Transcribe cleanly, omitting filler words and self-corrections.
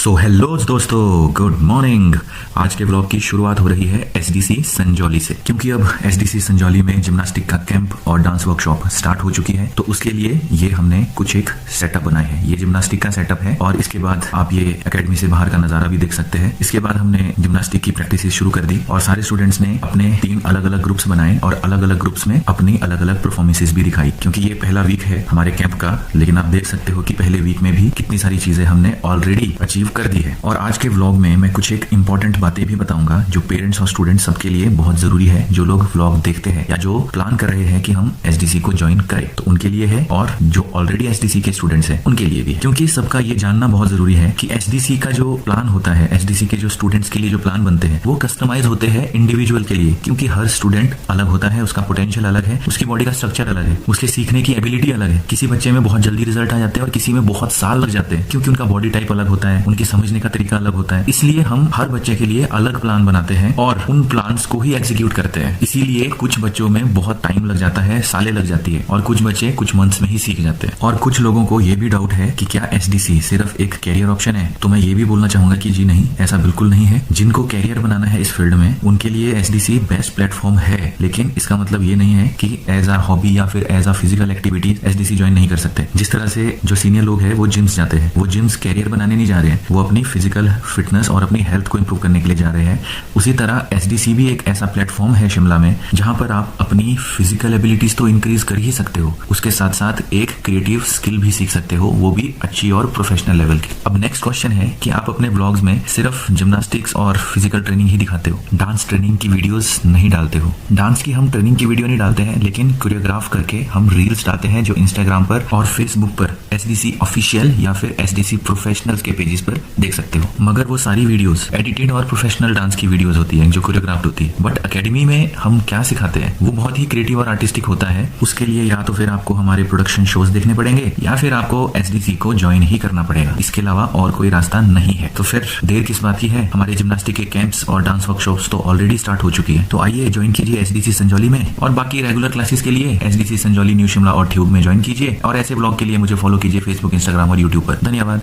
So hello दोस्तों, good morning. आज के ब्लॉग की शुरुआत हो रही है एसडीसी संजौली से, क्योंकि अब एसडीसी संजौली में जिम्नास्टिक का कैंप और डांस वर्कशॉप स्टार्ट हो चुकी है। तो उसके लिए ये हमने कुछ एक सेटअप बनाए हैं। ये जिम्नास्टिक का सेटअप है और इसके बाद आप ये एकेडमी से बाहर का नजारा भी देख सकते हैं। इसके बाद हमने जिम्नास्टिक की प्रैक्टिस शुरू कर दी और सारे स्टूडेंट्स ने अपने 3 अलग अलग ग्रुप्स बनाए और अलग अलग ग्रुप्स में अपनी अलग अलग परफॉर्मेंसेज भी दिखाई। क्योंकि ये पहला वीक है हमारे कैंप का, लेकिन आप देख सकते हो कि पहले वीक में भी कितनी सारी चीजें हमने ऑलरेडी अचीव कर दी है। और आज के व्लॉग में मैं कुछ एक इंपॉर्टेंट बातें भी बताऊंगा जो पेरेंट्स और स्टूडेंट्स सबके लिए बहुत जरूरी है। जो लोग व्लॉग देखते हैं या जो प्लान कर रहे हैं कि हम एसडीसी को ज्वाइन करें, तो उनके लिए है, और जो ऑलरेडी एसडीसी के स्टूडेंट्स हैं उनके लिए भी। क्योंकि सबका ये जानना बहुत जरूरी है कि एसडीसी का जो प्लान होता है, एसडीसी के जो स्टूडेंट्स के लिए जो प्लान बनते हैं वो कस्टमाइज होते हैं इंडिविजुअल के लिए। क्योंकि हर स्टूडेंट अलग होता है, उसका पोटेंशियल अलग है, उसकी बॉडी का स्ट्रक्चर अलग है, उसके सीखने की एबिलिटी अलग है। किसी बच्चे में बहुत जल्दी रिजल्ट आ जाते हैं और किसी में बहुत साल लग जाते हैं, क्योंकि उनका बॉडी टाइप अलग होता है, उनकी समझने का तरीका अलग होता है। इसलिए हम हर बच्चे के लिए अलग प्लान बनाते हैं और उन प्लान्स को ही एग्जीक्यूट करते हैं। इसीलिए कुछ बच्चों में बहुत टाइम लग जाता है, सालें लग जाती है, और कुछ बच्चे कुछ मंथ्स में ही सीख जाते हैं। और कुछ लोगों को ये भी डाउट है कि क्या एसडीसी सिर्फ एक कैरियर ऑप्शन है। तो मैं ये भी बोलना चाहूंगा कि जी नहीं, ऐसा बिल्कुल नहीं है। जिनको कैरियर बनाना है इस फील्ड में, उनके लिए एसडीसी बेस्ट प्लेटफॉर्म है। लेकिन इसका मतलब ये नहीं है कि एज आ हॉबी या फिर एज आ फिजिकल एक्टिविटी एसडीसी ज्वाइन नहीं कर सकते। जिस तरह से जो सीनियर लोग हैं वो जिम्स जाते हैं, वो जिम्स कैरियर बनाने नहीं जा रहे हैं, वो अपनी फिजिकल फिटनेस और अपनी हेल्थ को इंप्रूव करने के लिए जा रहे हैं। उसी तरह एसडीसी भी एक ऐसा प्लेटफॉर्म है शिमला में जहां पर आप अपनी फिजिकल एबिलिटीज तो इंक्रीज कर ही सकते हो, उसके साथ साथ एक क्रिएटिव स्किल भी सीख सकते हो, वो भी अच्छी और प्रोफेशनल लेवल की। अब नेक्स्ट क्वेश्चन है कि आप अपने ब्लॉग्स में सिर्फ जिम्नास्टिक्स और फिजिकल ट्रेनिंग ही दिखाते हो, डांस ट्रेनिंग की वीडियोस नहीं डालते हो। डांस की हम ट्रेनिंग की वीडियो नहीं डालते हैं, लेकिन कोरियोग्राफ करके हम रील्स डालते हैं जो इंस्टाग्राम पर और फेसबुक पर एसडीसी ऑफिशियल या फिर एसडीसी प्रोफेशनल्स के पेजेस पर देख सकते हो। मगर वो सारी वीडियोस एडिटेड और प्रोफेशनल डांस की वीडियोस होती है जो कोरियोग्राफ्ड होती है। बट एकेडमी में हम क्या सिखाते हैं वो बहुत ही क्रिएटिव और आर्टिस्टिक होता है। उसके लिए या तो फिर आपको हमारे प्रोडक्शन शोज देखने पड़ेंगे या फिर आपको एसडीसी को ज्वाइन ही करना पड़ेगा। इसके अलावा और कोई रास्ता नहीं है। तो फिर देर किस बात की है। हमारे जिम्नास्टिक के कैंप्स और डांस वर्कशॉप्स तो ऑलरेडी स्टार्ट हो चुकी है। तो आइए ज्वाइन कीजिए एसडीसी संजौली में, और बाकी रेगुलर क्लासेस के लिए एसडीसी संजौली न्यू शिमला और ट्यूब में ज्वाइन कीजिए। और ऐसे ब्लॉग के लिए मुझे फॉलो कीजिए फेसबुक, इंस्टाग्राम और यूट्यूब पर। धन्यवाद।